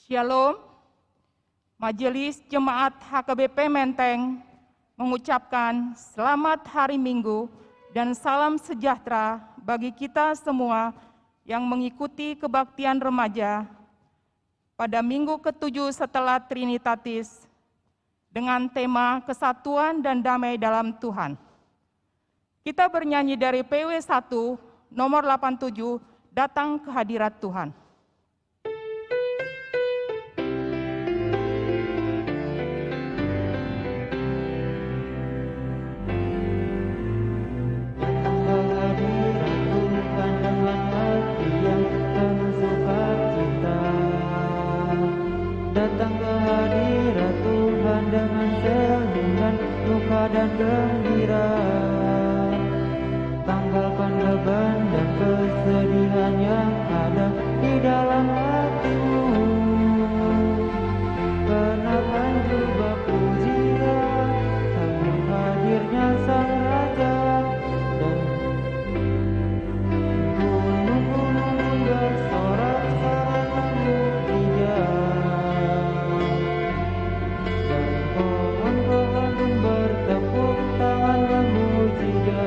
Shalom, Majelis Jemaat HKBP Menteng mengucapkan selamat hari Minggu dan salam sejahtera bagi kita semua yang mengikuti kebaktian remaja pada minggu ke-7 setelah Trinitatis dengan tema Kesatuan dan Damai dalam Tuhan. Kita bernyanyi dari PW 1 nomor 87, Datang ke Hadirat Tuhan. Datang ke hadirat Tuhan dengan senyuman duka dan gembira. Tanggalkan beban dan kesedihan yang ada di dalam hatimu. Kenakan juga pujian sambut hadirnya Sang Raja. Dan gunung-gunung bersorak-sorai memuji-Dia. Bertepuk tangan memuji-Dia.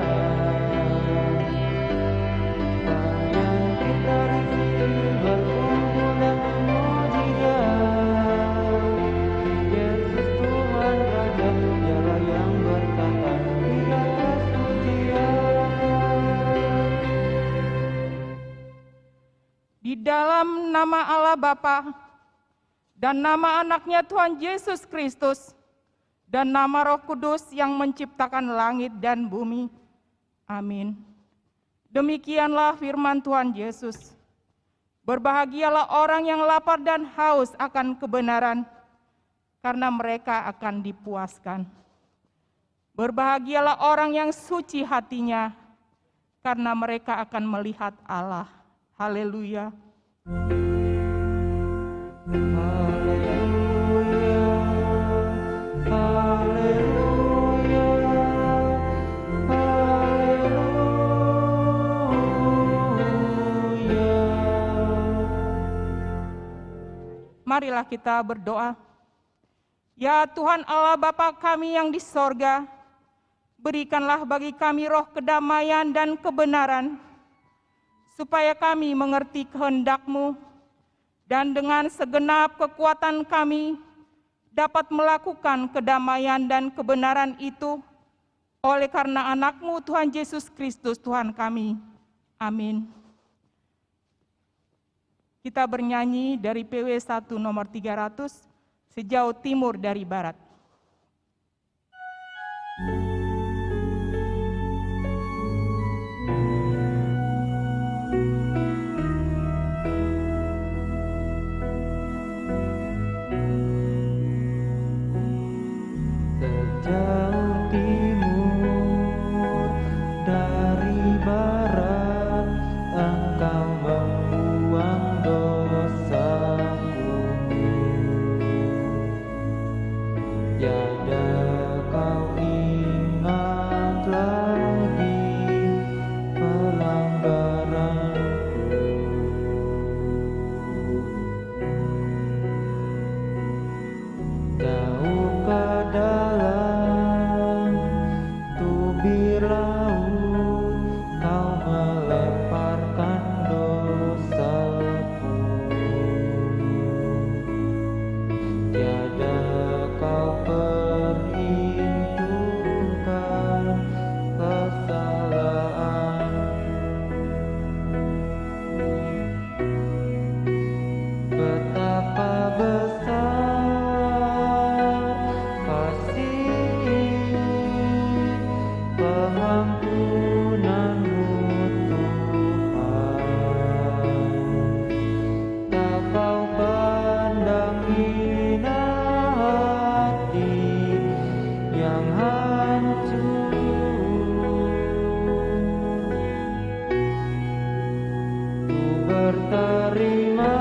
Tangan kita di sini berkumpul dan memuji-Dia. Yesus Tuhan Raja, Dialah yang bertata di atas pujian. Di dalam nama Allah Bapa dan nama anaknya Tuhan Yesus Kristus dan nama Roh Kudus yang menciptakan langit dan bumi. Amin. Demikianlah firman Tuhan Yesus. Berbahagialah orang yang lapar dan haus akan kebenaran, karena mereka akan dipuaskan. Berbahagialah orang yang suci hatinya, karena mereka akan melihat Allah. Haleluya. Marilah kita berdoa. Ya Tuhan Allah Bapa kami yang di sorga, berikanlah bagi kami roh kedamaian dan kebenaran, supaya kami mengerti kehendak-Mu, dan dengan segenap kekuatan kami dapat melakukan kedamaian dan kebenaran itu, oleh karena anak-Mu Tuhan Yesus Kristus Tuhan kami. Amin. Kita bernyanyi dari PW 1 nomor 300, Sejauh Timur dari Barat. Sejauh timur dari barat, Engkau membuang dosaku. Tiada kau ingat lagi pelanggaranku. Jauh ke dalam tubir laut, Kau melemparkan dosaku. pengampunan-Mu Tuhan. Tak Kau pandang hina hati yang hancur. Ku berterima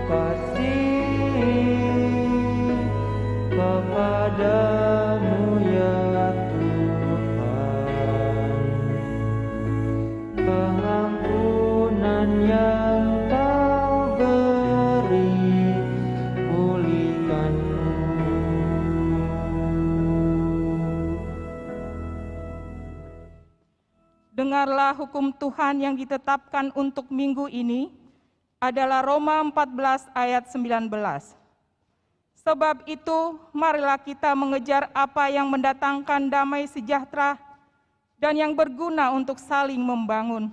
kasih kepada-Mu ya Tuhan. Pengampunan yang Kau beri, pulihkan-Mu. Dengarlah hukum Tuhan yang ditetapkan untuk minggu ini adalah Roma 14 ayat 19. Sebab itu, marilah kita mengejar apa yang mendatangkan damai sejahtera dan yang berguna untuk saling membangun.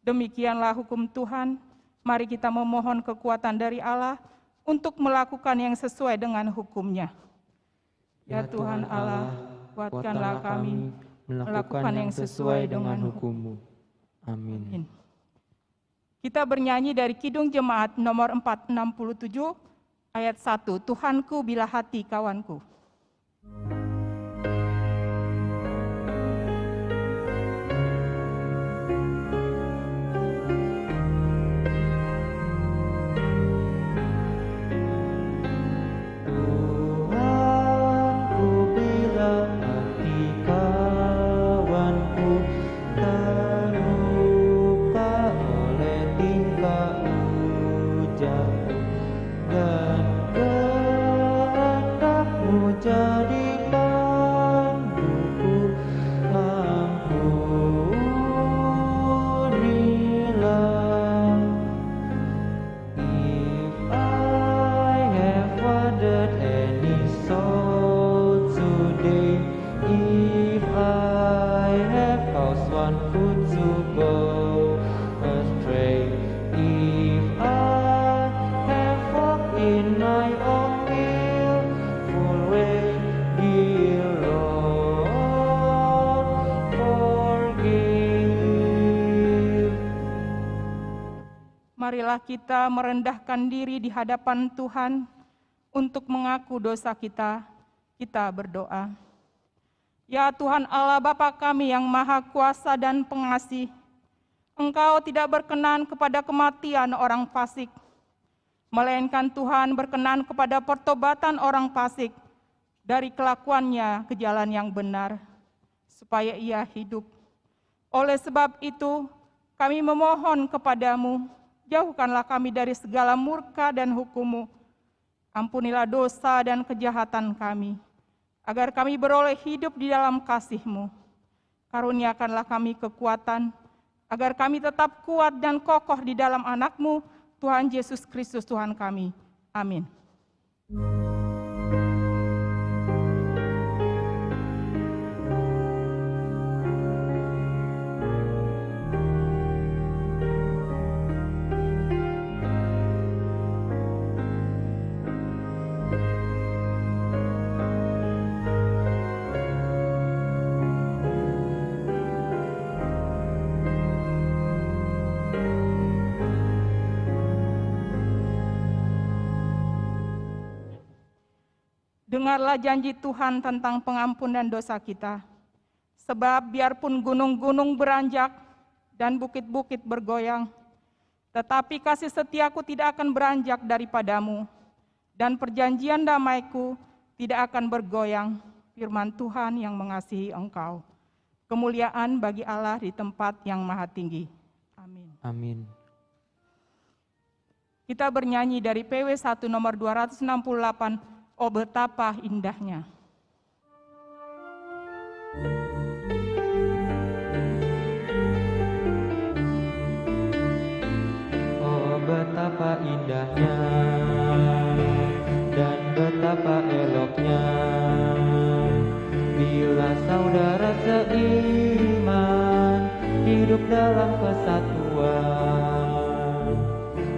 Demikianlah hukum Tuhan. Mari kita memohon kekuatan dari Allah untuk melakukan yang sesuai dengan hukum-Nya. Ya Tuhan Allah, kuatkanlah kami melakukan yang sesuai dengan hukum-Mu. Amin. Kita bernyanyi dari Kidung Jemaat nomor 467 ayat 1. Tuhanku bila hati kawanku. Tuhanku bila hati kawanku terluka oleh tingkah ujarmu, dan kehendak-Mu jadi panduku. Ampunilah. If I have wandered any soul today, if I have caused one foot to go astray, if I have walked in my own willful way, dear Lord, forgive. Marilah kita merendahkan diri di hadapan Tuhan untuk mengaku dosa kita. Kita berdoa. Ya Tuhan Allah Bapa kami yang Maha Kuasa dan Pengasih, Engkau tidak berkenan kepada kematian orang fasik, melainkan Tuhan berkenan kepada pertobatan orang fasik dari kelakuannya ke jalan yang benar, supaya ia hidup. Oleh sebab itu, kami memohon kepadamu, jauhkanlah kami dari segala murka dan hukum-Mu. Ampunilah dosa dan kejahatan kami, agar kami beroleh hidup di dalam kasih-Mu. Karuniakanlah kami kekuatan, agar kami tetap kuat dan kokoh di dalam anak-Mu, Tuhan Yesus Kristus Tuhan kami. Amin. Dengarlah janji Tuhan tentang pengampunan dosa kita. Sebab biarpun gunung-gunung beranjak dan bukit-bukit bergoyang, tetapi kasih setiaku tidak akan beranjak daripadamu, dan perjanjian damaiku tidak akan bergoyang. Firman Tuhan yang mengasihi engkau. Kemuliaan bagi Allah di tempat yang maha tinggi. Amin. Amin. Kita bernyanyi dari PW 1 nomor 268, Oh betapa indahnya. Oh betapa indahnya dan betapa eloknya bila saudara seiman hidup dalam kesatuan.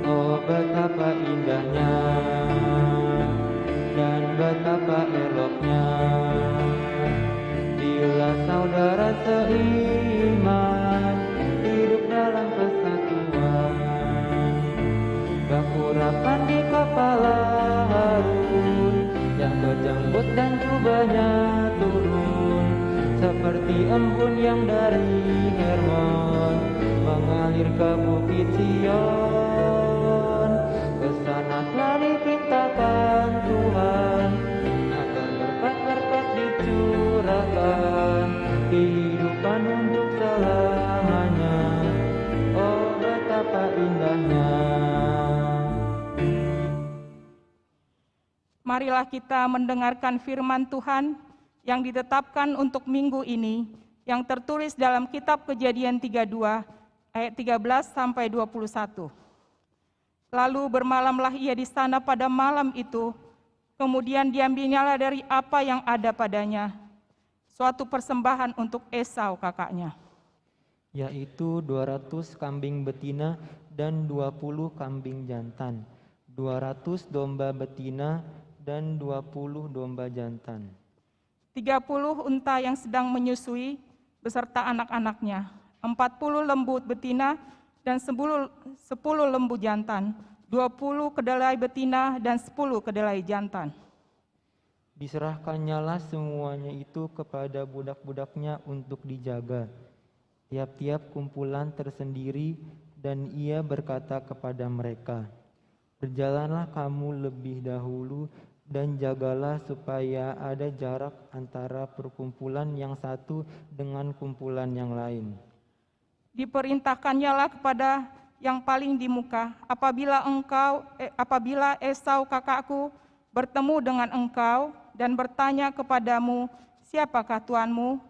Oh betapa indahnya dan betapa eloknya seperti embun yang dari Hermon mengalir ke bukit Sion. Ke sana telah diperintahkan Tuhan agar berkat-berkat dicurahkan, kehidupan untuk selamanya. Oh, betapa indahnya. Marilah kita mendengarkan firman Tuhan yang ditetapkan untuk minggu ini, yang tertulis dalam kitab Kejadian 32, ayat 13 sampai 21. Lalu bermalamlah ia di sana pada malam itu, kemudian diambilnya dari apa yang ada padanya, suatu persembahan untuk Esau kakaknya, yaitu 200 kambing betina dan 20 kambing jantan, 200 domba betina dan 20 domba jantan, 30 unta yang sedang menyusui beserta anak-anaknya, 40 lembu betina dan 10 lembu jantan, 20 kedelai betina dan 10 kedelai jantan. Diserahkannyalah semuanya itu kepada budak-budaknya untuk dijaga, tiap-tiap kumpulan tersendiri, dan ia berkata kepada mereka, "Berjalanlah kamu lebih dahulu dan jagalah supaya ada jarak antara perkumpulan yang satu dengan kumpulan yang lain." Diperintahkannyalah kepada yang paling di muka, apabila Esau kakakku bertemu dengan engkau dan bertanya kepadamu, siapakah tuanmu,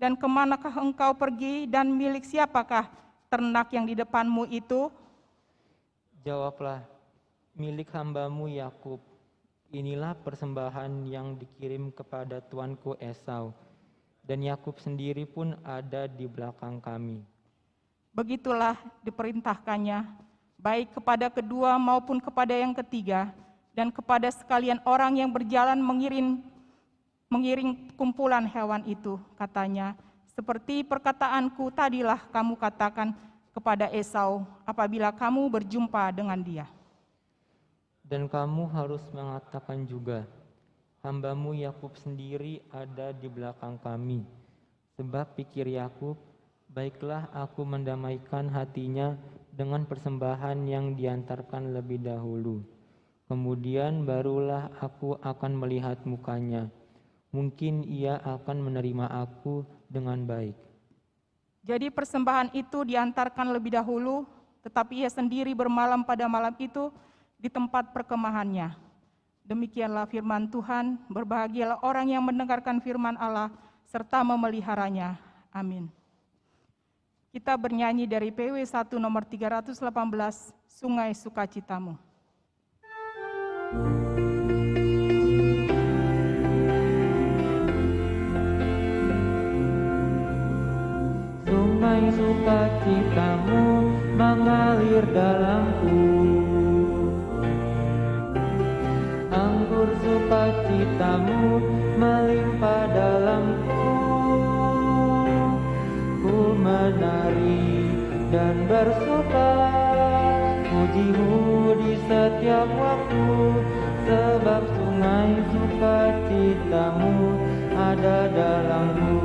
dan kemanakah engkau pergi, dan milik siapakah ternak yang di depanmu itu? Jawablah, "Milik hambamu Yakub. Inilah persembahan yang dikirim kepada tuanku Esau, dan Yakub sendiri pun ada di belakang kami." Begitulah diperintahkannya, baik kepada kedua maupun kepada yang ketiga, dan kepada sekalian orang yang berjalan mengiring kumpulan hewan itu, katanya, "Seperti perkataanku tadilah kamu katakan kepada Esau apabila kamu berjumpa dengan dia." Dan kamu harus mengatakan juga, "Hambamu Yakub sendiri ada di belakang kami." Sebab pikir Yakub, "Baiklah aku mendamaikan hatinya dengan persembahan yang diantarkan lebih dahulu. Kemudian barulah aku akan melihat mukanya. Mungkin ia akan menerima aku dengan baik." Jadi persembahan itu diantarkan lebih dahulu, tetapi ia sendiri bermalam pada malam itu di tempat perkemahannya. Demikianlah firman Tuhan. Berbahagialah orang yang mendengarkan firman Allah serta memeliharanya. Amin. Kita bernyanyi dari PW 1 nomor 318, Sungai Sukacitamu. Sungai sukacitamu mengalir dalamku, anggur sukacitamu melimpah dalamku. Ku menari dan bersuka, pujimu di setiap waktu, sebab sungai sukacitamu ada dalamku.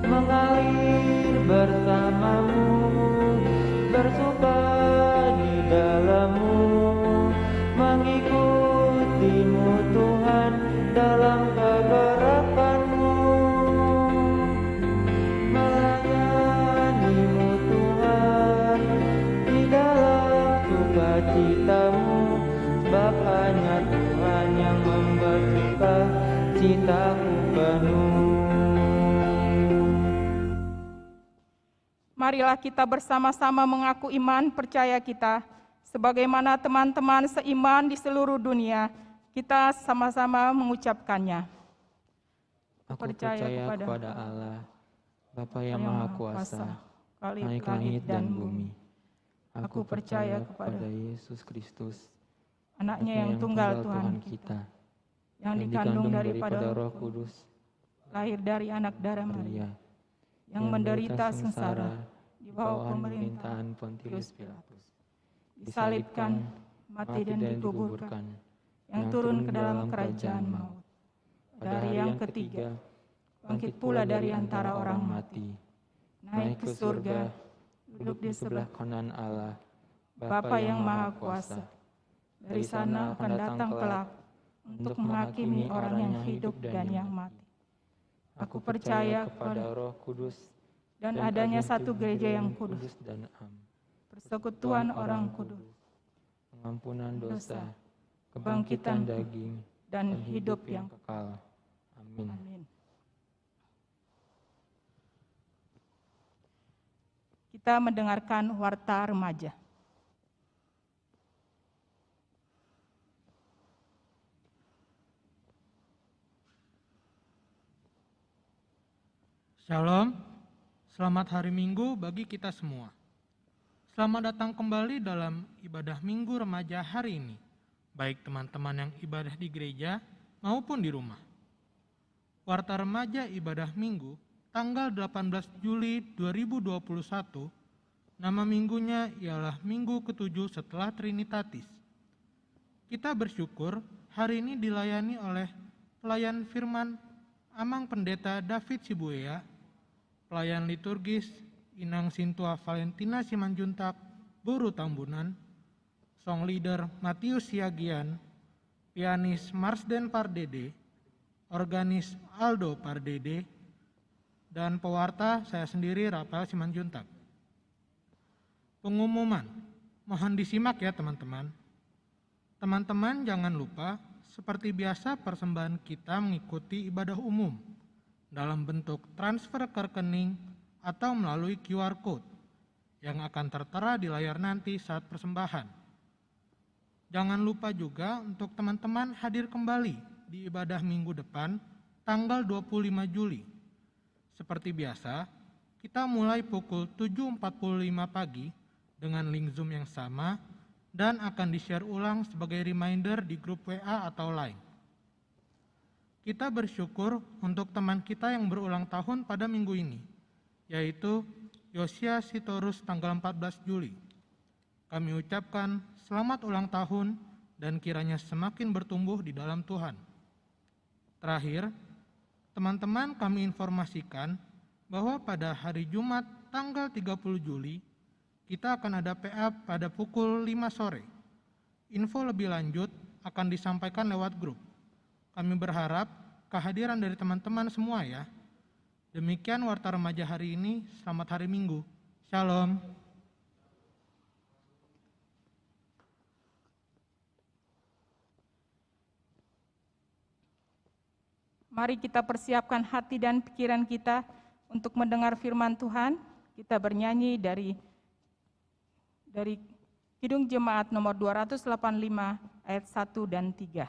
Mengalir bersamamu, bersuka di dalammu, mengikutimu Tuhan dalam kegerakanmu, melayanimu Tuhan di dalam sukacitamu, sebab hanya Tuhan yang membuat sukacitaku penuh. Marilah kita bersama-sama mengaku iman percaya kita, sebagaimana teman-teman seiman di seluruh dunia, kita sama-sama mengucapkannya. Aku percaya kepada Allah, Bapa yang Maha Kuasa, Khalik langit dan bumi. Aku percaya kepada Yesus Kristus, Anaknya yang tunggal Tuhan kita, yang dikandung daripada Roh Kudus, lahir dari anak darah Maria, yang menderita sengsara di bawah pemerintahan Pontius Pilatus, disalibkan, mati dan dikuburkan, yang turun ke dalam kerajaan maut, dari yang ketiga, bangkit pula dari antara orang mati, naik ke surga, duduk di sebelah kanan Allah, Bapa yang Maha Kuasa. Dari sana akan datang kelak untuk menghakimi orang yang hidup dan yang mati. Aku percaya kepada Roh Kudus dan adanya satu gereja yang kudus dan am, persekutuan orang kudus, pengampunan dosa, kebangkitan kebangkitan daging, dan hidup yang kekal. Amin. Amin. Kita mendengarkan warta remaja. Shalom, selamat hari Minggu bagi kita semua. Selamat datang kembali dalam ibadah Minggu Remaja hari ini, baik teman-teman yang ibadah di gereja maupun di rumah. Warta Remaja ibadah Minggu tanggal 18 Juli 2021, nama minggunya ialah Minggu ke-7 setelah Trinitatis. Kita bersyukur hari ini dilayani oleh pelayan firman Amang Pendeta David Sibuya, pelayan liturgis Inang Sintua Valentina Simanjuntak, Buru Tambunan, song leader Matius Siagian, pianis Marsden Pardede, organis Aldo Pardede, dan pewarta saya sendiri Rafael Simanjuntak. Pengumuman, mohon disimak ya teman-teman. Teman-teman jangan lupa, seperti biasa persembahan kita mengikuti ibadah umum dalam bentuk transfer ke rekening atau melalui QR Code yang akan tertera di layar nanti saat persembahan. Jangan lupa juga untuk teman-teman hadir kembali di ibadah minggu depan tanggal 25 Juli. Seperti biasa, kita mulai pukul 7.45 pagi dengan link Zoom yang sama dan akan di-share ulang sebagai reminder di grup WA atau Line. Kita bersyukur untuk teman kita yang berulang tahun pada minggu ini, yaitu Yosia Sitorus tanggal 14 Juli. Kami ucapkan selamat ulang tahun dan kiranya semakin bertumbuh di dalam Tuhan. Terakhir, teman-teman kami informasikan bahwa pada hari Jumat tanggal 30 Juli, kita akan ada PA pada pukul 5 sore. Info lebih lanjut akan disampaikan lewat grup. Kami berharap kehadiran dari teman-teman semua ya. Demikian warta remaja hari ini, selamat hari Minggu. Shalom. Mari kita persiapkan hati dan pikiran kita untuk mendengar firman Tuhan. Kita bernyanyi dari Kidung Jemaat nomor 285 ayat 1 dan 3.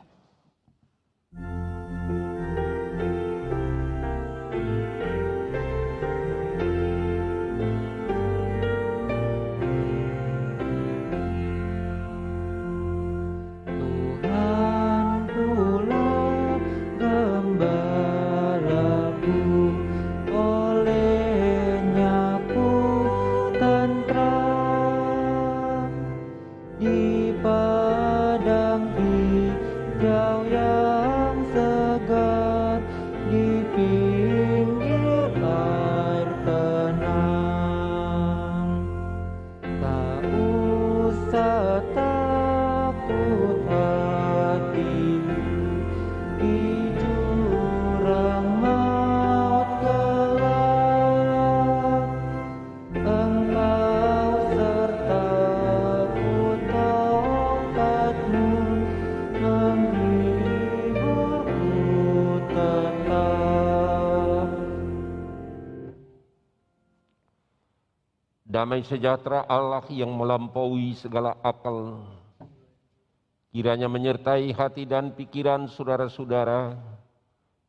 Damai sejahtera Allah yang melampaui segala akal, kiranya menyertai hati dan pikiran saudara-saudara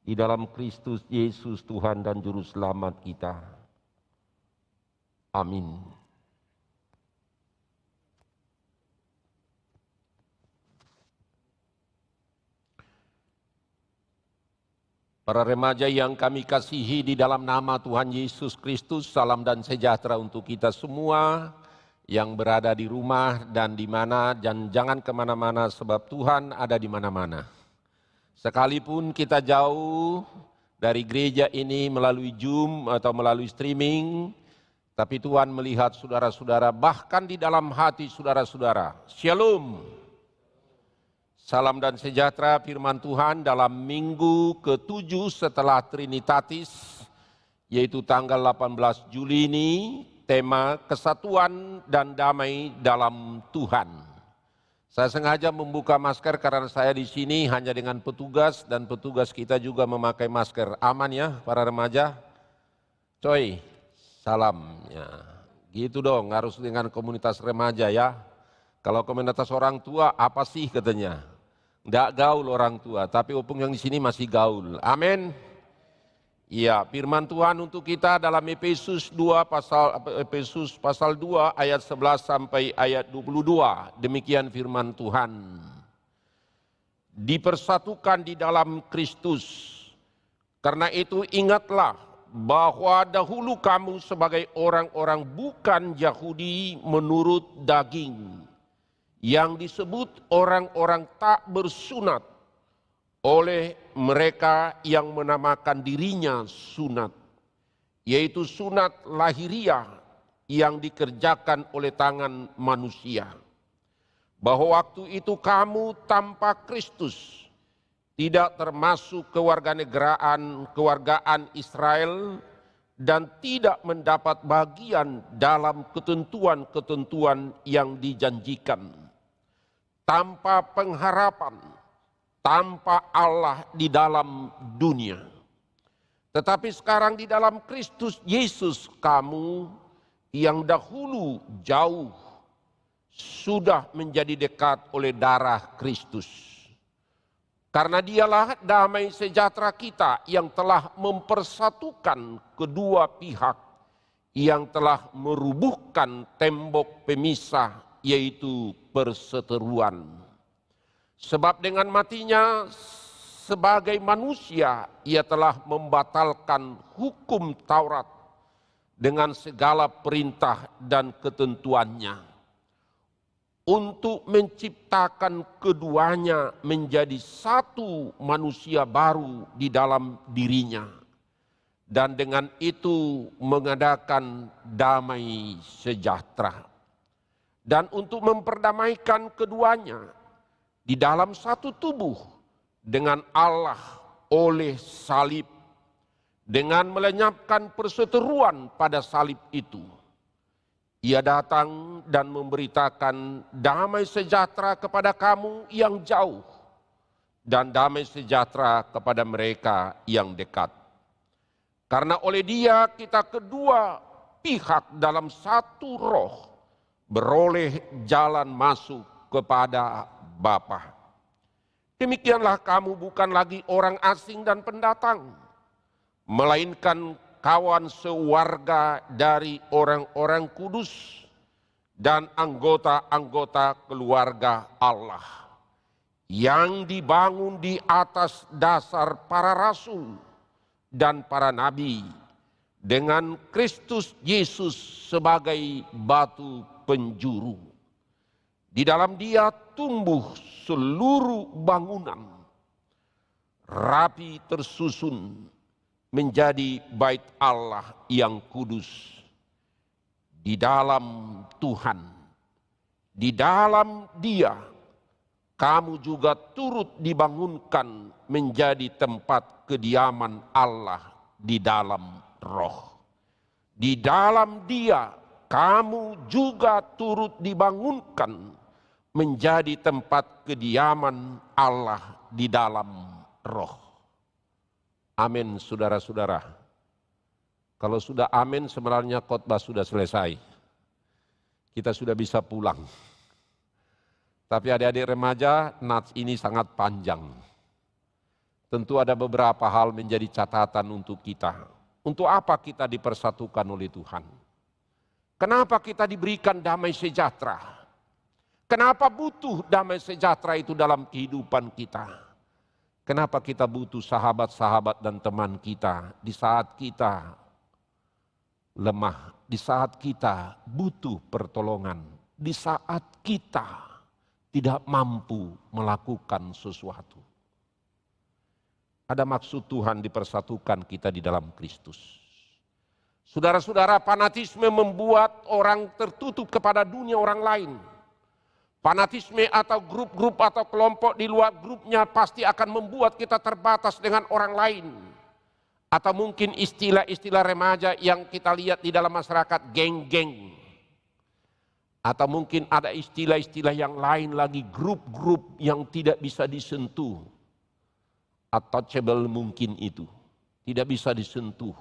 di dalam Kristus Yesus Tuhan dan Juru Selamat kita. Amin. Para remaja yang kami kasihi di dalam nama Tuhan Yesus Kristus, salam dan sejahtera untuk kita semua yang berada di rumah dan di mana, dan jangan kemana-mana sebab Tuhan ada di mana-mana. Sekalipun kita jauh dari gereja ini melalui Zoom atau melalui streaming, tapi Tuhan melihat saudara-saudara bahkan di dalam hati saudara-saudara. Shalom. Salam dan sejahtera firman Tuhan dalam minggu ke-7 setelah Trinitatis, yaitu tanggal 18 Juli ini, tema kesatuan dan damai dalam Tuhan. Saya sengaja membuka masker karena saya di sini hanya dengan petugas dan petugas kita juga memakai masker. Aman ya para remaja? Coy, salam. Ya, gitu dong, harus dengan komunitas remaja ya. Kalau komunitas orang tua apa sih katanya? Nggak gaul orang tua, tapi opung yang di sini masih gaul. Amin. Iya, firman Tuhan untuk kita dalam Efesus pasal 2 ayat 11 sampai ayat 22. Demikian firman Tuhan. Dipersatukan di dalam Kristus. Karena itu ingatlah bahwa dahulu kamu sebagai orang-orang bukan Yahudi menurut daging, yang disebut orang-orang tak bersunat oleh mereka yang menamakan dirinya sunat, yaitu sunat lahiriah yang dikerjakan oleh tangan manusia. Bahwa waktu itu kamu tanpa Kristus, tidak termasuk kewargaan Israel, dan tidak mendapat bagian dalam ketentuan-ketentuan yang dijanjikan. Tanpa pengharapan, tanpa Allah di dalam dunia. Tetapi sekarang di dalam Kristus Yesus, kamu yang dahulu jauh sudah menjadi dekat oleh darah Kristus. Karena dialah damai sejahtera kita yang telah mempersatukan kedua pihak, yang telah merubuhkan tembok pemisah, yaitu perseteruan. Sebab dengan matinya sebagai manusia, ia telah membatalkan hukum Taurat dengan segala perintah dan ketentuannya, untuk menciptakan keduanya menjadi satu manusia baru di dalam dirinya, dan dengan itu mengadakan damai sejahtera. Dan untuk memperdamaikan keduanya di dalam satu tubuh dengan Allah oleh salib, dengan melenyapkan perseteruan pada salib itu. Ia datang dan memberitakan damai sejahtera kepada kamu yang jauh, dan damai sejahtera kepada mereka yang dekat. Karena oleh Dia kita kedua pihak dalam satu roh beroleh jalan masuk kepada Bapa. Demikianlah kamu bukan lagi orang asing dan pendatang, melainkan kawan sewarga dari orang-orang kudus dan anggota-anggota keluarga Allah, yang dibangun di atas dasar para rasul dan para nabi, dengan Kristus Yesus sebagai batu penjuru. Di dalam Dia tumbuh seluruh bangunan, rapi tersusun menjadi bait Allah yang kudus. Di dalam Tuhan, di dalam Dia, kamu juga turut dibangunkan menjadi tempat kediaman Allah di dalam Roh. Di dalam Dia, kamu juga turut dibangunkan menjadi tempat kediaman Allah di dalam Roh. Amin, saudara-saudara. Kalau sudah amin, sebenarnya khotbah sudah selesai. Kita sudah bisa pulang. Tapi adik-adik remaja, nats ini sangat panjang. Tentu ada beberapa hal menjadi catatan untuk kita. Untuk apa kita dipersatukan oleh Tuhan? Kenapa kita diberikan damai sejahtera? Kenapa butuh damai sejahtera itu dalam kehidupan kita? Kenapa kita butuh sahabat-sahabat dan teman kita di saat kita lemah, di saat kita butuh pertolongan, di saat kita tidak mampu melakukan sesuatu? Ada maksud Tuhan dipersatukan kita di dalam Kristus. Saudara-saudara, fanatisme membuat orang tertutup kepada dunia orang lain. Fanatisme atau grup-grup atau kelompok di luar grupnya pasti akan membuat kita terbatas dengan orang lain. Atau mungkin istilah-istilah remaja yang kita lihat di dalam masyarakat, geng-geng. Atau mungkin ada istilah-istilah yang lain lagi, grup-grup yang tidak bisa disentuh. Untouchable mungkin itu, tidak bisa disentuh.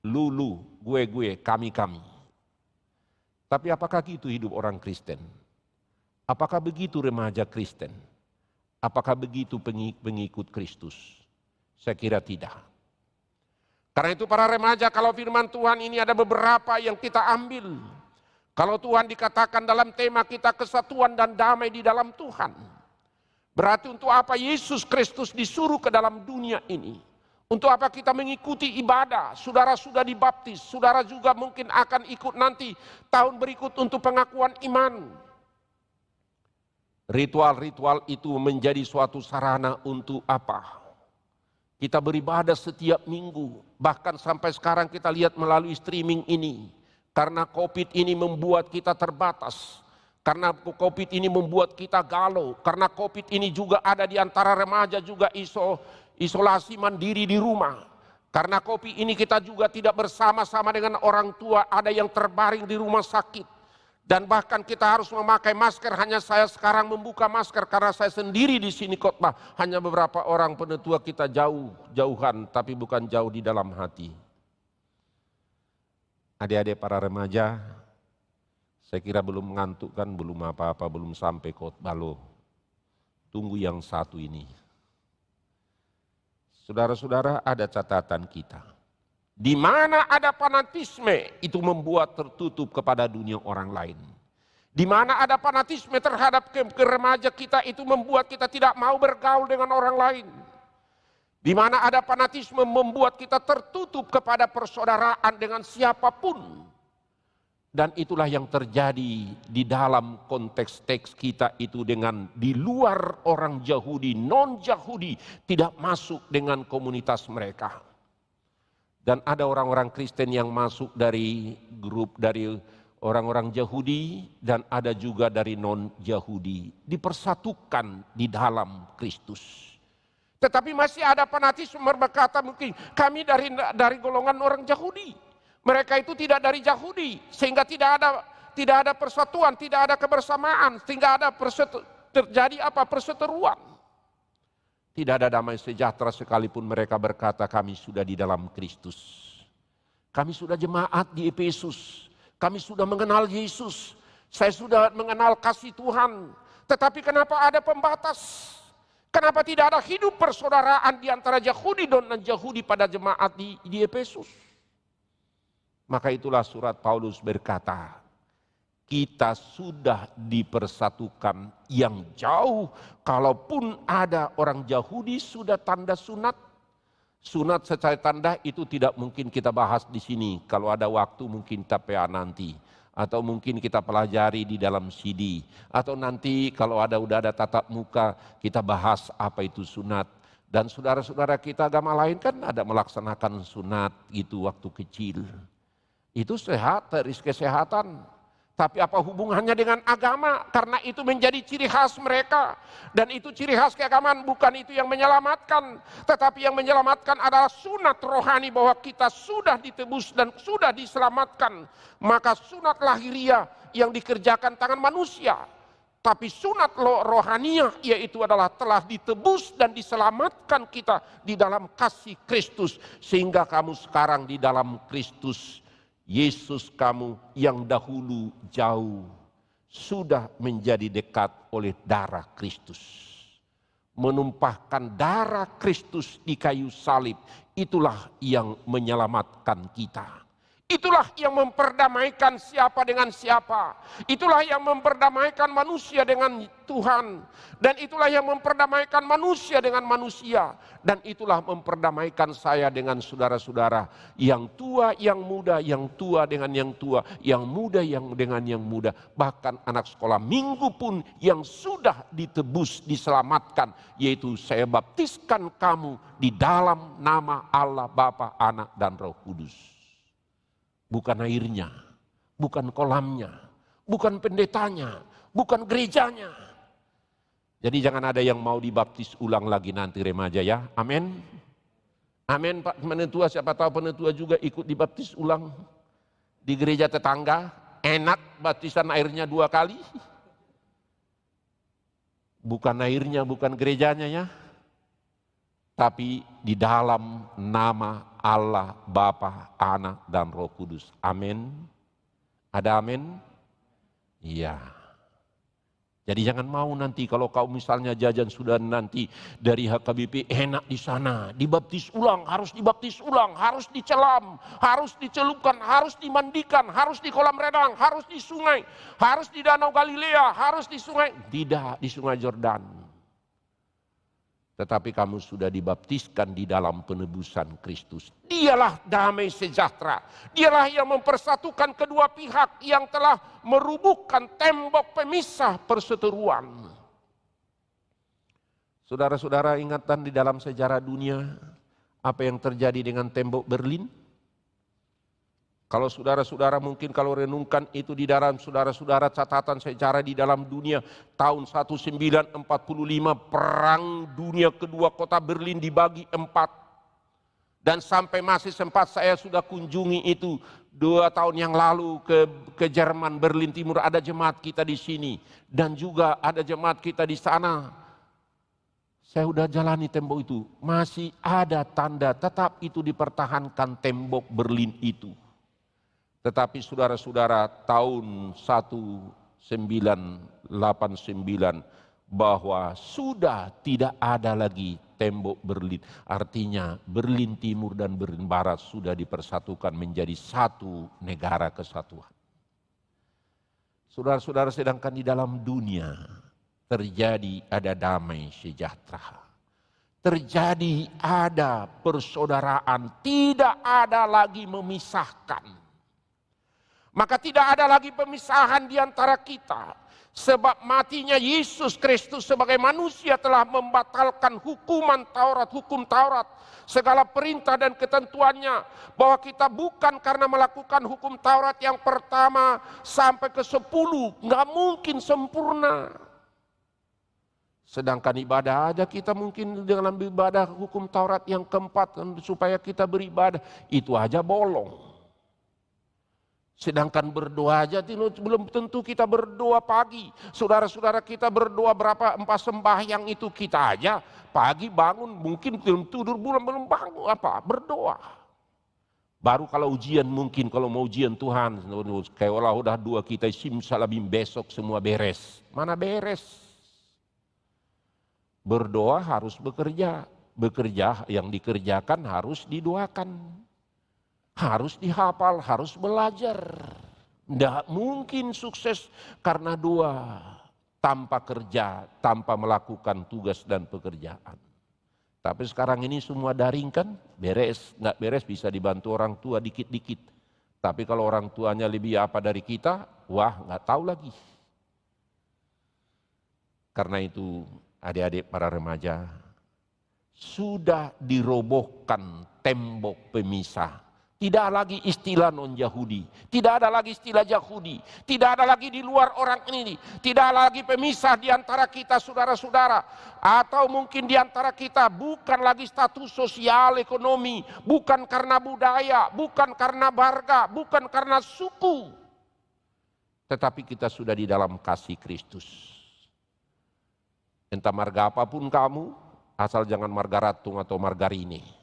Lu, gue, kami. Tapi apakah gitu hidup orang Kristen? Apakah begitu remaja Kristen? Apakah begitu pengikut Kristus? Saya kira tidak. Karena itu para remaja, kalau firman Tuhan ini ada beberapa yang kita ambil. Kalau Tuhan dikatakan dalam tema kita kesatuan dan damai di dalam Tuhan. Berarti untuk apa Yesus Kristus disuruh ke dalam dunia ini? Untuk apa kita mengikuti ibadah? Saudara sudah dibaptis, saudara juga mungkin akan ikut nanti tahun berikut untuk pengakuan iman. Ritual-ritual itu menjadi suatu sarana untuk apa? Kita beribadah setiap minggu, bahkan sampai sekarang kita lihat melalui streaming ini. Karena COVID ini membuat kita terbatas. Karena COVID ini membuat kita galau. Karena COVID ini juga ada di antara remaja juga isolasi mandiri di rumah. Karena COVID ini kita juga tidak bersama-sama dengan orang tua. Ada yang terbaring di rumah sakit. Dan bahkan kita harus memakai masker. Hanya saya sekarang membuka masker karena saya sendiri di sini khotbah. Hanya beberapa orang penetua kita jauhan, tapi bukan jauh di dalam hati. Adik-adik para remaja, saya kira belum mengantuk kan, belum apa-apa, belum sampai khotbah loh. Tunggu yang satu ini. Saudara-saudara, ada catatan kita. Di mana ada fanatisme, itu membuat tertutup kepada dunia orang lain. Di mana ada fanatisme terhadap remaja kita, itu membuat kita tidak mau bergaul dengan orang lain. Di mana ada fanatisme membuat kita tertutup kepada persaudaraan dengan siapapun. Dan itulah yang terjadi di dalam konteks teks kita itu dengan di luar orang Yahudi, non-Yahudi tidak masuk dengan komunitas mereka. Dan ada orang-orang Kristen yang masuk dari grup dari orang-orang Yahudi dan ada juga dari non-Yahudi. Dipersatukan di dalam Kristus. Tetapi masih ada fanatisme berkata mungkin kami dari golongan orang Yahudi. Mereka itu tidak dari Yahudi sehingga tidak ada persatuan, tidak ada kebersamaan, sehingga ada terjadi perseteruan. Tidak ada damai sejahtera sekalipun mereka berkata kami sudah di dalam Kristus. Kami sudah jemaat di Efesus. Kami sudah mengenal Yesus. Saya sudah mengenal kasih Tuhan. Tetapi kenapa ada pembatas? Kenapa tidak ada hidup persaudaraan di antara Yahudi dan non-Yahudi pada jemaat di Efesus? Maka itulah surat Paulus berkata, kita sudah dipersatukan yang jauh. Kalaupun ada orang Yahudi sudah tanda sunat. Sunat secara tanda itu tidak mungkin kita bahas di sini. Kalau ada waktu mungkin TPA nanti. Atau mungkin kita pelajari di dalam CD. Atau nanti kalau udah ada tatap muka kita bahas apa itu sunat. Dan saudara-saudara kita agama lain kan ada melaksanakan sunat itu waktu kecil. Itu sehat dari kesehatan. Tapi apa hubungannya dengan agama? Karena itu menjadi ciri khas mereka. Dan itu ciri khas keagamaan, bukan itu yang menyelamatkan. Tetapi yang menyelamatkan adalah sunat rohani bahwa kita sudah ditebus dan sudah diselamatkan. Maka sunat lahiriah yang dikerjakan tangan manusia. Tapi sunat rohaniah yaitu adalah telah ditebus dan diselamatkan kita di dalam kasih Kristus. Sehingga kamu sekarang di dalam Kristus. Yesus kamu yang dahulu jauh sudah menjadi dekat oleh darah Kristus. Menumpahkan darah Kristus di kayu salib, itulah yang menyelamatkan kita. Itulah yang memperdamaikan siapa dengan siapa. Itulah yang memperdamaikan manusia dengan Tuhan. Dan itulah yang memperdamaikan manusia dengan manusia. Dan itulah memperdamaikan saya dengan saudara-saudara. Yang tua, yang muda, yang tua dengan yang tua. Yang muda dengan yang muda. Bahkan anak sekolah minggu pun yang sudah ditebus, diselamatkan. Yaitu saya baptiskan kamu di dalam nama Allah Bapa, Anak, dan Roh Kudus. Bukan airnya, bukan kolamnya, bukan pendetanya, bukan gerejanya. Jadi jangan ada yang mau dibaptis ulang lagi nanti remaja ya. Amin. Amin Pak Penetua, siapa tahu Penetua juga ikut dibaptis ulang di gereja tetangga. Enak baptisan airnya 2 kali. Bukan airnya, bukan gerejanya ya. Tapi di dalam nama Allah, Bapa, Anak, dan Roh Kudus. Amin. Ada amin? Iya. Jadi jangan mau nanti kalau kau misalnya jajan sudah nanti dari HKBP enak di sana. Dibaptis ulang, harus dibaptis ulang, harus dicelam, harus dicelupkan, harus dimandikan, harus di kolam renang, harus di sungai, harus di Danau Galilea, harus di sungai. Tidak, di sungai Yordan. Tetapi kamu sudah dibaptiskan di dalam penebusan Kristus. Dialah damai sejahtera. Dialah yang mempersatukan kedua pihak yang telah merubuhkan tembok pemisah perseteruan. Saudara-saudara, ingatan di dalam sejarah dunia apa yang terjadi dengan tembok Berlin? Kalau saudara-saudara mungkin kalau renungkan itu di dalam saudara-saudara catatan sejarah di dalam dunia tahun 1945 perang dunia kedua kota Berlin dibagi 4. Dan sampai masih sempat saya sudah kunjungi itu 2 tahun yang lalu ke Jerman Berlin Timur, ada jemaat kita di sini dan juga ada jemaat kita di sana. Saya sudah jalani tembok itu, masih ada tanda tetap itu dipertahankan tembok Berlin itu. Tetapi saudara-saudara tahun 1989 bahwa sudah tidak ada lagi tembok Berlin. Artinya Berlin Timur dan Berlin Barat sudah dipersatukan menjadi satu negara kesatuan. Saudara-saudara, sedangkan di dalam dunia terjadi ada damai sejahtera. Terjadi ada persaudaraan, tidak ada lagi memisahkan. Maka tidak ada lagi pemisahan di antara kita. Sebab matinya Yesus Kristus sebagai manusia telah membatalkan hukum Taurat. Segala perintah dan ketentuannya. Bahwa kita bukan karena melakukan hukum Taurat yang pertama sampai ke 10. Nggak mungkin sempurna. Sedangkan ibadah aja kita mungkin dengan ibadah hukum Taurat yang keempat. Supaya kita beribadah. Itu aja bolong. Sedangkan berdoa aja belum tentu kita berdoa pagi. Saudara-saudara kita berdoa berapa 4 sembahyang itu kita aja pagi bangun mungkin belum tidur belum bangun berdoa. Baru kalau ujian mungkin kalau mau ujian Tuhan kayak udah 2 kita simsalabim besok semua beres. Mana beres? Berdoa harus bekerja. Bekerja yang dikerjakan harus didoakan. Harus dihafal, harus belajar. Tidak mungkin sukses karena doa tanpa kerja, tanpa melakukan tugas dan pekerjaan. Tapi sekarang ini semua daring kan, beres, nggak beres bisa dibantu orang tua dikit-dikit. Tapi kalau orang tuanya lebih apa dari kita, wah nggak tahu lagi. Karena itu adik-adik para remaja, sudah dirobohkan tembok pemisah. Tidak lagi istilah non-Yahudi, tidak ada lagi istilah Yahudi, tidak ada lagi di luar orang ini, tidak ada lagi pemisah di antara kita saudara-saudara, atau mungkin di antara kita bukan lagi status sosial ekonomi, bukan karena budaya, bukan karena marga, bukan karena suku, tetapi kita sudah di dalam kasih Kristus. Entah marga apapun kamu, asal jangan marga Ratung atau margarini.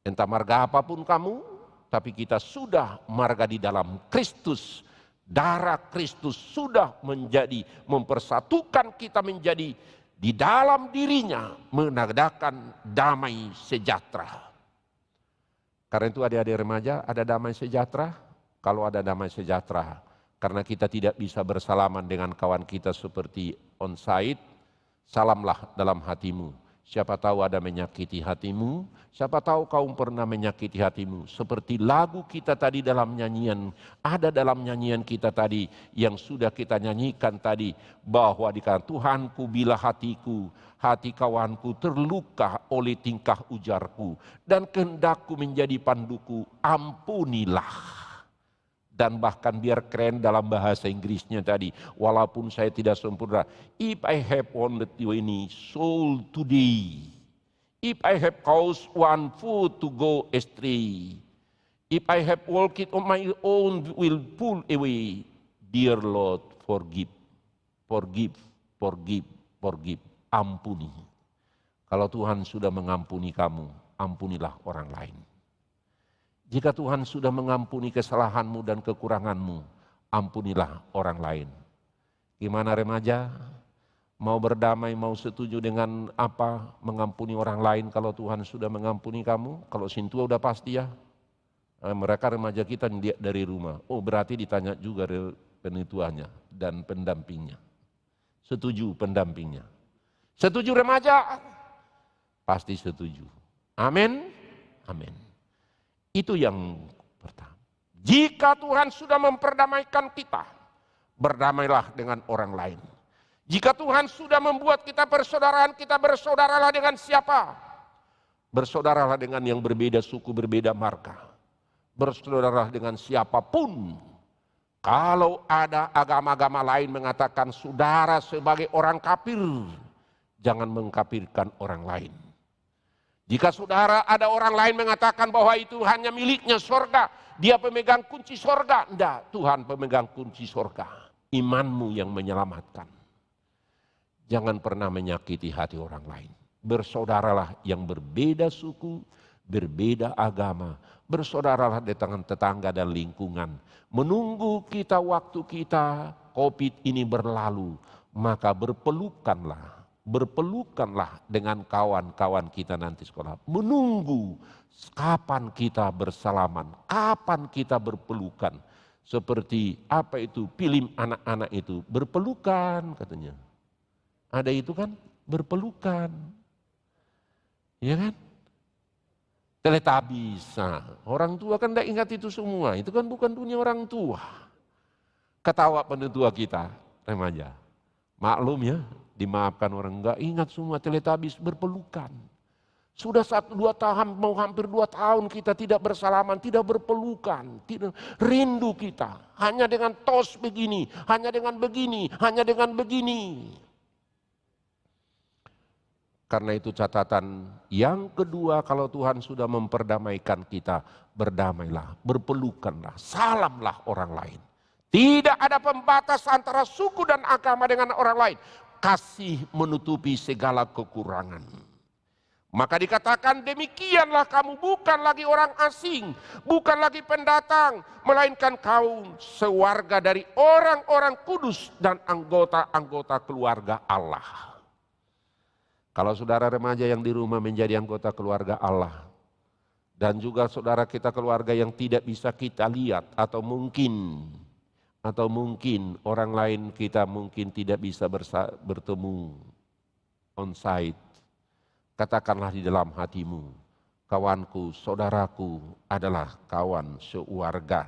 Entah marga apapun kamu, tapi kita sudah marga di dalam Kristus. Darah Kristus sudah mempersatukan kita menjadi di dalam dirinya, mengadakan damai sejahtera. Karena itu adik-adik remaja, ada damai sejahtera. Kalau ada damai sejahtera, karena kita tidak bisa bersalaman dengan kawan kita seperti onsite, salamlah dalam hatimu. Siapa tahu ada menyakiti hatimu, siapa tahu kau pernah menyakiti hatimu. Seperti lagu kita tadi dalam nyanyian, ada dalam nyanyian kita tadi yang sudah kita nyanyikan tadi, bahwa dikatakan Tuhanku bila hatiku, hati kawanku terluka oleh tingkah ujarku, dan kehendakku menjadi panduku, ampunilah. Dan bahkan biar keren dalam bahasa Inggrisnya tadi, walaupun saya tidak sempurna, if I have wanted any soul today, if I have caused one foot to go astray, if I have walked on my own will pull away, dear Lord forgive, forgive, forgive, forgive, ampuni. Kalau Tuhan sudah mengampuni kamu, ampunilah orang lain. Jika Tuhan sudah mengampuni kesalahanmu dan kekuranganmu, ampunilah orang lain. Gimana remaja? Mau berdamai, mau setuju dengan apa mengampuni orang lain kalau Tuhan sudah mengampuni kamu? Kalau sintua udah pasti ya. Mereka remaja kita dari rumah. Oh berarti ditanya juga penituannya dan pendampingnya. Setuju pendampingnya. Setuju remaja? Pasti setuju. Amin. Amin. Itu yang pertama. Jika Tuhan sudah memperdamaikan kita, berdamailah dengan orang lain. Jika Tuhan sudah membuat kita persaudaraan, kita bersaudaralah dengan siapa? Bersaudaralah dengan yang berbeda suku, berbeda marga. Bersaudaralah dengan siapapun. Kalau ada agama-agama lain mengatakan saudara sebagai orang kafir, jangan mengkafirkan orang lain. Jika saudara ada orang lain mengatakan bahwa itu hanya miliknya sorga, dia pemegang kunci sorga. Tidak, Tuhan pemegang kunci sorga. Imanmu yang menyelamatkan. Jangan pernah menyakiti hati orang lain. Bersaudaralah yang berbeda suku, berbeda agama. Bersaudaralah dengan tetangga dan lingkungan. Menunggu kita waktu kita COVID ini berlalu, maka berpelukanlah. Berpelukanlah dengan kawan-kawan kita nanti sekolah. Menunggu kapan kita bersalaman, kapan kita berpelukan. Seperti apa itu film anak-anak itu, berpelukan katanya. Ada itu kan, berpelukan. Ya kan? Teletubbies. Nah, orang tua kan tidak ingat itu semua, itu kan bukan dunia orang tua. Ketawa penetua kita, remaja. Maklum ya, dimaafkan orang enggak ingat semua Teletubbies berpelukan. Sudah 1-2 tahun, mau hampir 2 tahun kita tidak bersalaman, tidak berpelukan, tidak rindu kita. Hanya dengan tos begini, hanya dengan begini, hanya dengan begini. Karena itu catatan yang kedua, kalau Tuhan sudah memperdamaikan kita, berdamailah, berpelukanlah, salamlah orang lain. Tidak ada pembatas antara suku dan agama dengan orang lain. Kasih menutupi segala kekurangan. Maka dikatakan demikianlah kamu bukan lagi orang asing, bukan lagi pendatang, melainkan kaum sewarga dari orang-orang kudus dan anggota-anggota keluarga Allah. Kalau saudara remaja yang di rumah menjadi anggota keluarga Allah, dan juga saudara kita keluarga yang tidak bisa kita lihat atau mungkin orang lain kita mungkin tidak bisa bertemu on-site. Katakanlah di dalam hatimu, kawanku, saudaraku adalah kawan sewarga.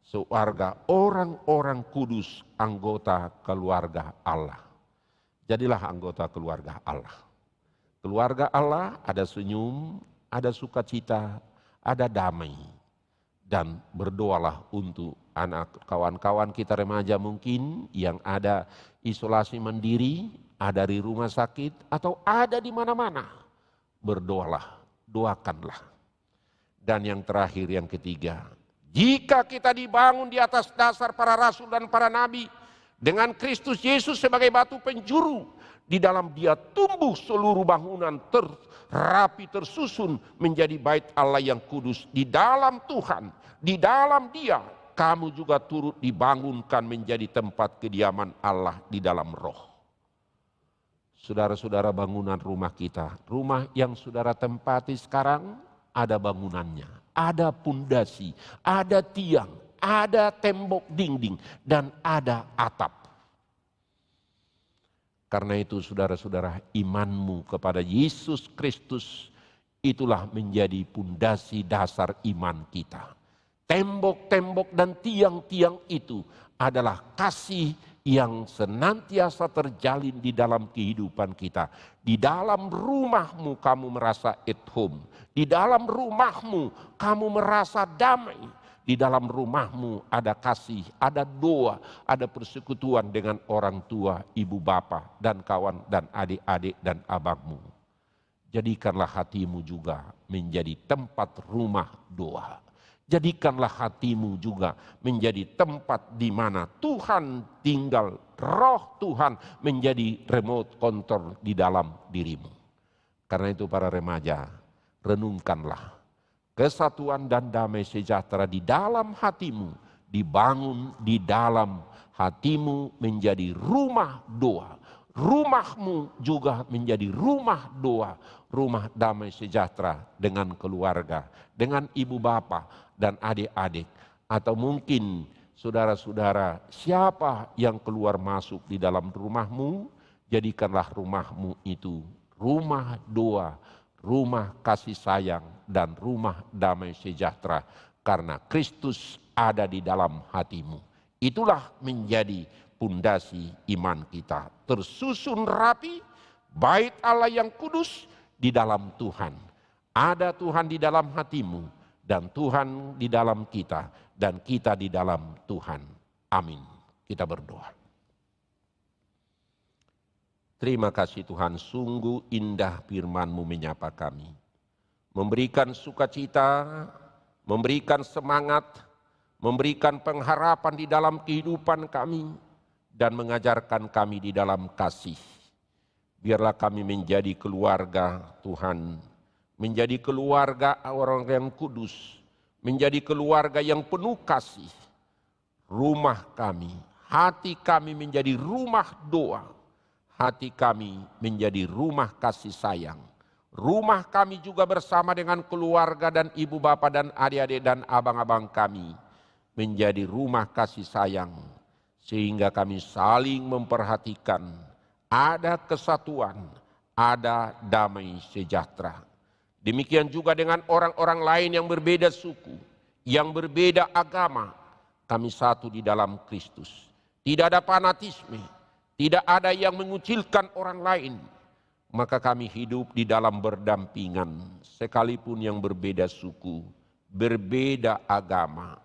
Sewarga orang-orang kudus, anggota keluarga Allah. Jadilah anggota keluarga Allah. Keluarga Allah ada senyum, ada sukacita, ada damai. Dan berdoalah untuk anak kawan-kawan kita remaja mungkin yang ada isolasi mandiri, ada di rumah sakit atau ada di mana-mana. Berdoalah, doakanlah. Dan yang terakhir, yang ketiga, jika kita dibangun di atas dasar para rasul dan para nabi dengan Kristus Yesus sebagai batu penjuru, di dalam Dia tumbuh seluruh bangunan rapi tersusun menjadi bait Allah yang kudus. Di dalam Tuhan, di dalam Dia, kamu juga turut dibangunkan menjadi tempat kediaman Allah di dalam roh. Saudara-saudara, bangunan rumah kita, rumah yang saudara tempati sekarang, ada bangunannya, ada pundasi, ada tiang, ada tembok dinding, dan ada atap. Karena itu saudara-saudara, imanmu kepada Yesus Kristus itulah menjadi pundasi dasar iman kita. Tembok-tembok dan tiang-tiang itu adalah kasih yang senantiasa terjalin di dalam kehidupan kita. Di dalam rumahmu kamu merasa at home. Di dalam rumahmu kamu merasa damai. Di dalam rumahmu ada kasih, ada doa, ada persekutuan dengan orang tua, ibu bapa, dan kawan, dan adik-adik, dan abangmu. Jadikanlah hatimu juga menjadi tempat rumah doa. Jadikanlah hatimu juga menjadi tempat di mana Tuhan tinggal, roh Tuhan menjadi remote control di dalam dirimu. Karena itu para remaja, renungkanlah kesatuan dan damai sejahtera di dalam hatimu, dibangun di dalam hatimu menjadi rumah doa. Rumahmu juga menjadi rumah doa, rumah damai sejahtera dengan keluarga, dengan ibu bapa dan adik-adik. Atau mungkin saudara-saudara, siapa yang keluar masuk di dalam rumahmu, jadikanlah rumahmu itu rumah doa, rumah kasih sayang, dan rumah damai sejahtera. Karena Kristus ada di dalam hatimu. Itulah menjadi pundasi iman kita. Tersusun rapi, bait Allah yang kudus di dalam Tuhan. Ada Tuhan di dalam hatimu, dan Tuhan di dalam kita, dan kita di dalam Tuhan. Amin. Kita berdoa. Terima kasih Tuhan, sungguh indah firman-Mu menyapa kami. Memberikan sukacita, memberikan semangat, memberikan pengharapan di dalam kehidupan kami, dan mengajarkan kami di dalam kasih. Biarlah kami menjadi keluarga Tuhan, menjadi keluarga orang yang kudus, menjadi keluarga yang penuh kasih. Rumah kami, hati kami menjadi rumah doa, hati kami menjadi rumah kasih sayang. Rumah kami juga bersama dengan keluarga dan ibu bapa dan adik-adik dan abang-abang kami menjadi rumah kasih sayang. Sehingga kami saling memperhatikan, ada kesatuan, ada damai sejahtera. Demikian juga dengan orang-orang lain yang berbeda suku, yang berbeda agama, kami satu di dalam Kristus. Tidak ada fanatisme, tidak ada yang mengucilkan orang lain. Maka kami hidup di dalam berdampingan, sekalipun yang berbeda suku, berbeda agama.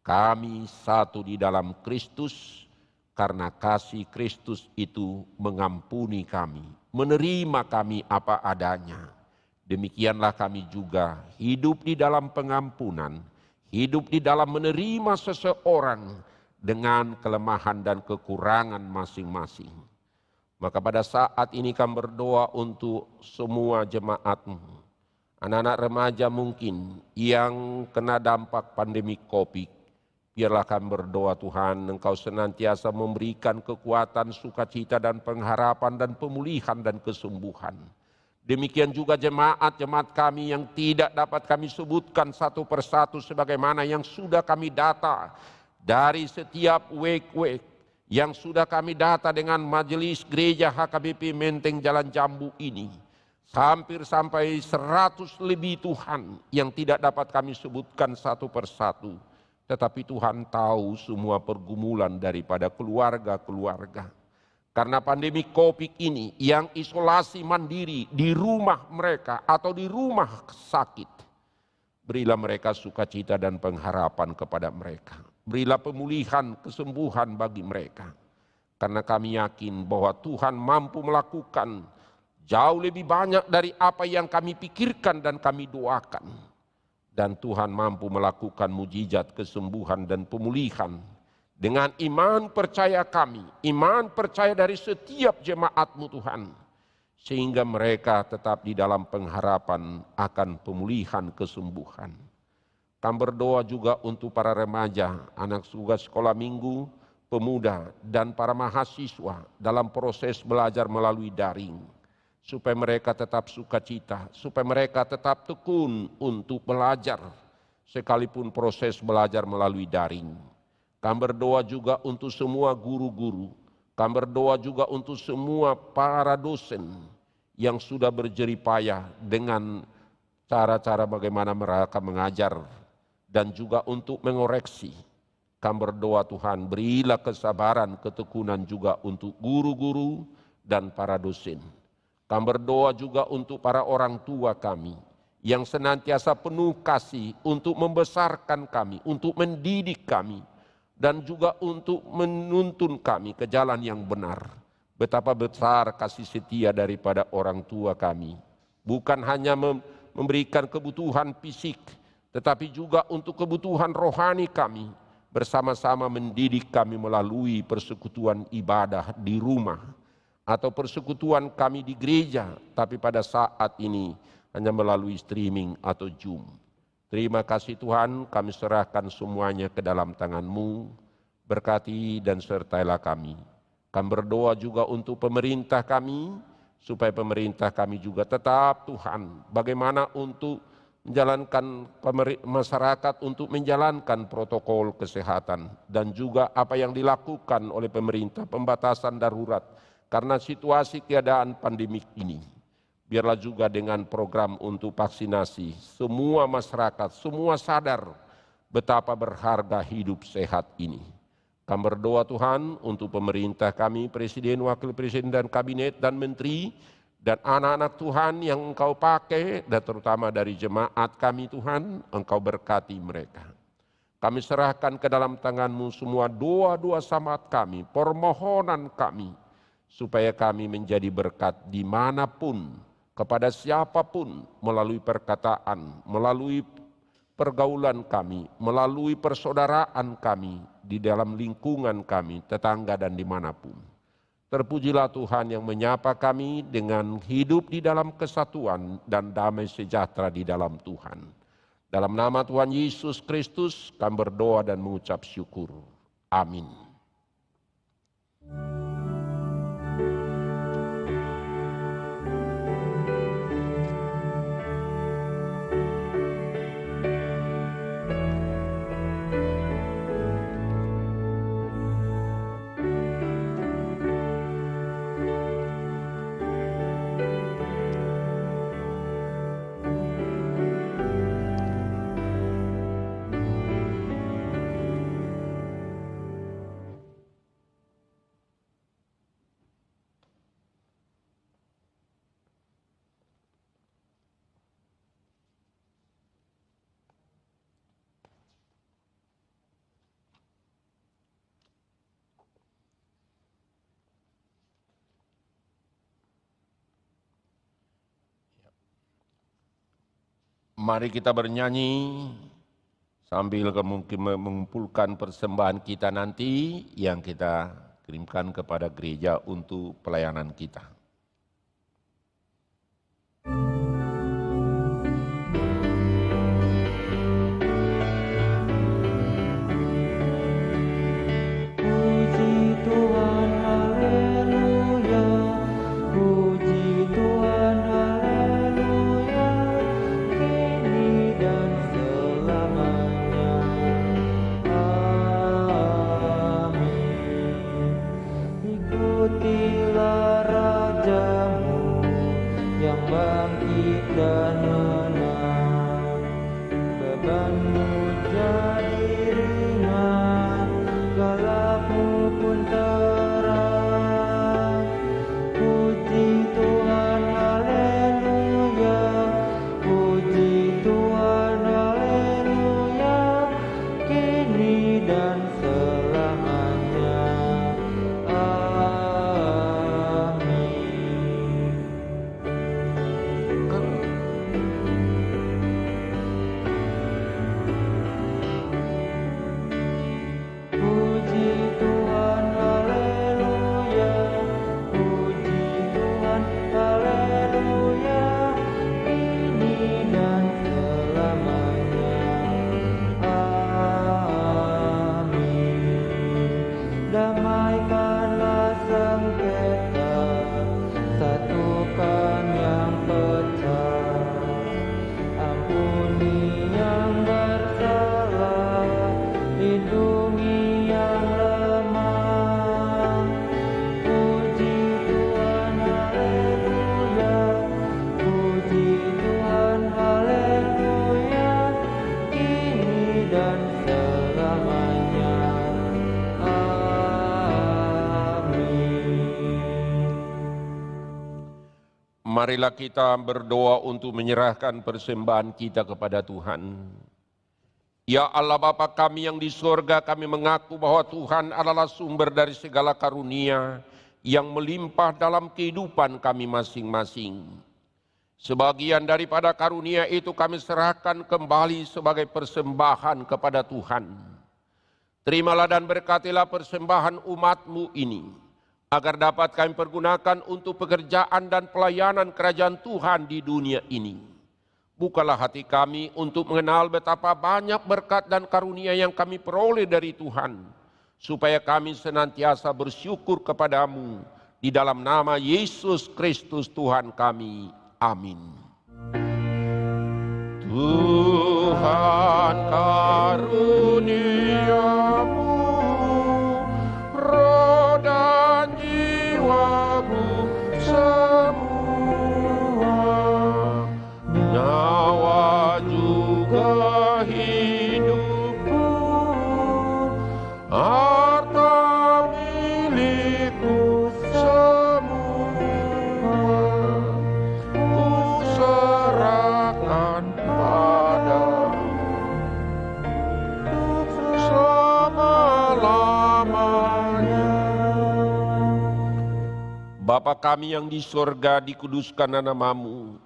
Kami satu di dalam Kristus, karena kasih Kristus itu mengampuni kami, menerima kami apa adanya. Demikianlah kami juga hidup di dalam pengampunan, hidup di dalam menerima seseorang dengan kelemahan dan kekurangan masing-masing. Maka pada saat ini kami berdoa untuk semua jemaat-Mu, anak-anak remaja mungkin yang kena dampak pandemi COVID. Biarlah kami berdoa Tuhan, Engkau senantiasa memberikan kekuatan, sukacita dan pengharapan dan pemulihan dan kesembuhan. Demikian juga jemaat-jemaat kami yang tidak dapat kami sebutkan satu persatu sebagaimana yang sudah kami data dari setiap wake yang sudah kami data dengan majelis gereja HKBP Menteng Jalan Jambu ini. Hampir sampai 100 lebih Tuhan yang tidak dapat kami sebutkan satu persatu. Tetapi Tuhan tahu semua pergumulan daripada keluarga-keluarga. Karena pandemi COVID ini yang isolasi mandiri di rumah mereka atau di rumah sakit. Berilah mereka sukacita dan pengharapan kepada mereka. Berilah pemulihan, kesembuhan bagi mereka. Karena kami yakin bahwa Tuhan mampu melakukan jauh lebih banyak dari apa yang kami pikirkan dan kami doakan. Dan Tuhan mampu melakukan mujizat kesembuhan dan pemulihan dengan iman percaya kami, iman percaya dari setiap jemaat-Mu Tuhan. Sehingga mereka tetap di dalam pengharapan akan pemulihan kesembuhan. Kami berdoa juga untuk para remaja, anak tugas sekolah minggu, pemuda, dan para mahasiswa dalam proses belajar melalui daring. Supaya mereka tetap sukacita, supaya mereka tetap tekun untuk belajar. sekalipun proses belajar melalui daring. Kami berdoa juga untuk semua guru-guru. Kami berdoa juga untuk semua para dosen yang sudah berjerih payah dengan cara-cara bagaimana mereka mengajar dan juga untuk mengoreksi. Kami berdoa Tuhan, berilah kesabaran, ketekunan juga untuk guru-guru dan para dosen. Kami berdoa juga untuk para orang tua kami yang senantiasa penuh kasih untuk membesarkan kami, untuk mendidik kami, dan juga untuk menuntun kami ke jalan yang benar. Betapa besar kasih setia daripada orang tua kami. Bukan hanya memberikan kebutuhan fisik, tetapi juga untuk kebutuhan rohani kami. Bersama-sama mendidik kami melalui persekutuan ibadah di rumah, atau persekutuan kami di gereja, tapi pada saat ini hanya melalui streaming atau Zoom. Terima kasih Tuhan, kami serahkan semuanya ke dalam tangan-Mu, berkati dan sertailah kami. Kami berdoa juga untuk pemerintah kami, supaya pemerintah kami juga tetap Tuhan, bagaimana untuk menjalankan masyarakat untuk menjalankan protokol kesehatan, dan juga apa yang dilakukan oleh pemerintah, pembatasan darurat, karena situasi keadaan pandemik ini. Biarlah juga dengan program untuk vaksinasi, semua masyarakat, semua sadar betapa berharga hidup sehat ini. Kami berdoa Tuhan untuk pemerintah kami, Presiden, Wakil Presiden, dan Kabinet, dan Menteri, dan anak-anak Tuhan yang Engkau pakai, dan terutama dari jemaat kami Tuhan, Engkau berkati mereka. Kami serahkan ke dalam tangan-Mu semua doa-doa syafaat kami, permohonan kami, supaya kami menjadi berkat dimanapun, kepada siapapun, melalui perkataan, melalui pergaulan kami, melalui persaudaraan kami, di dalam lingkungan kami, tetangga dan dimanapun. Terpujilah Tuhan yang menyapa kami dengan hidup di dalam kesatuan dan damai sejahtera di dalam Tuhan. Dalam nama Tuhan Yesus Kristus kami berdoa dan mengucap syukur. Amin. Mari kita bernyanyi sambil mengumpulkan persembahan kita nanti yang kita kirimkan kepada gereja untuk pelayanan kita. Ikutilah Marilah kita berdoa untuk menyerahkan persembahan kita kepada Tuhan. Ya Allah Bapa kami yang di surga, kami mengaku bahwa Tuhan adalah sumber dari segala karunia yang melimpah dalam kehidupan kami masing-masing. Sebagian daripada karunia itu kami serahkan kembali sebagai persembahan kepada Tuhan. Terimalah dan berkatilah persembahan umat-Mu ini, agar dapat kami pergunakan untuk pekerjaan dan pelayanan kerajaan Tuhan di dunia ini. Bukalah hati kami untuk mengenal betapa banyak berkat dan karunia yang kami peroleh dari Tuhan, supaya kami senantiasa bersyukur kepadamu di dalam nama Yesus Kristus Tuhan kami. Amin. Tuhan karuniamu, roh dan jiwaku semua, nyawa juga hidupku, harta milikku semua, ku serahkan padamu selama-lamanya. Bapa kami yang di surga, dikuduskan namamu.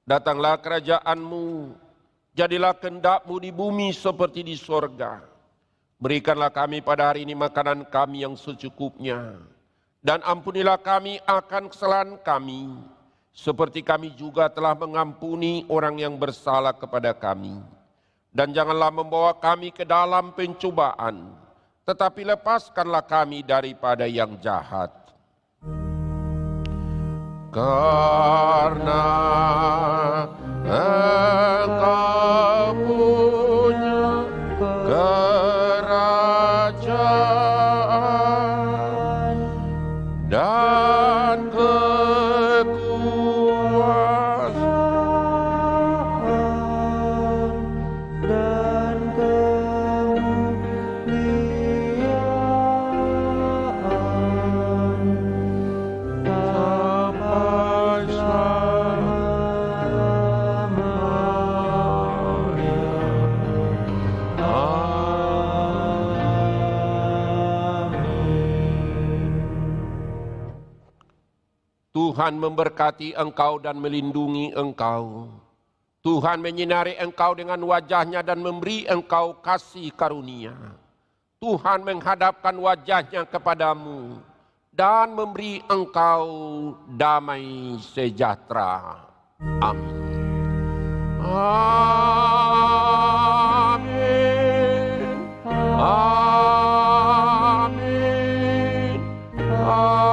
Datanglah kerajaan-Mu, jadilah kehendak-Mu di bumi seperti di surga. Berikanlah kami pada hari ini makanan kami yang secukupnya. Dan ampunilah kami akan kesalahan kami, seperti kami juga telah mengampuni orang yang bersalah kepada kami. Dan janganlah membawa kami ke dalam pencobaan, tetapi lepaskanlah kami daripada yang jahat. Karena Engkau punya kerajaan dan kekuasaan dan kemuliaan sampai selamanya. Tuhan memberkati engkau dan melindungi engkau. Tuhan menyinari engkau dengan wajah-Nya dan memberi engkau kasih karunia. Tuhan menghadapkan wajah-Nya kepadamu dan memberi engkau damai sejahtera. Amin. Amin. Amin. Amin.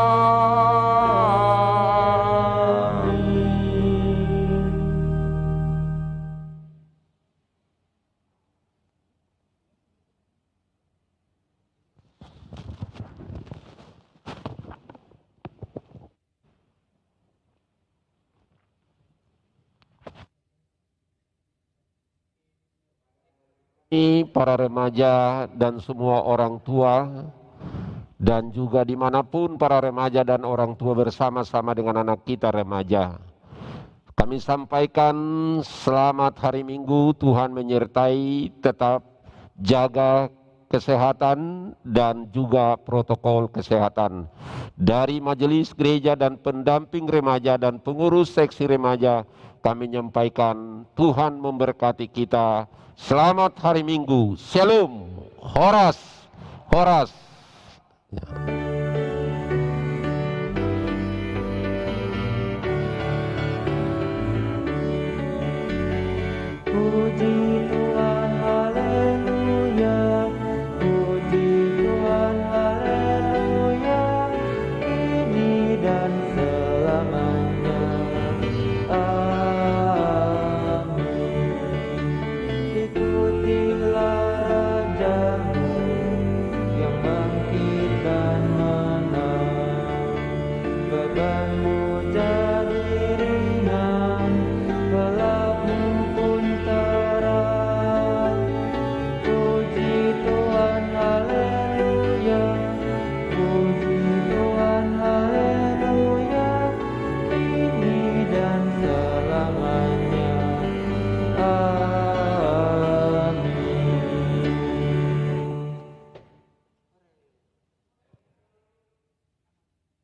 Ini para remaja dan semua orang tua, dan juga dimanapun para remaja dan orang tua bersama-sama dengan anak kita remaja, kami sampaikan selamat hari Minggu. Tuhan menyertai, tetap jaga kesehatan dan juga protokol kesehatan. Dari majelis gereja dan pendamping remaja dan pengurus seksi remaja, kami menyampaikan Tuhan memberkati kita. Selamat hari Minggu. Shalom. Horas. Horas. Ya. Puji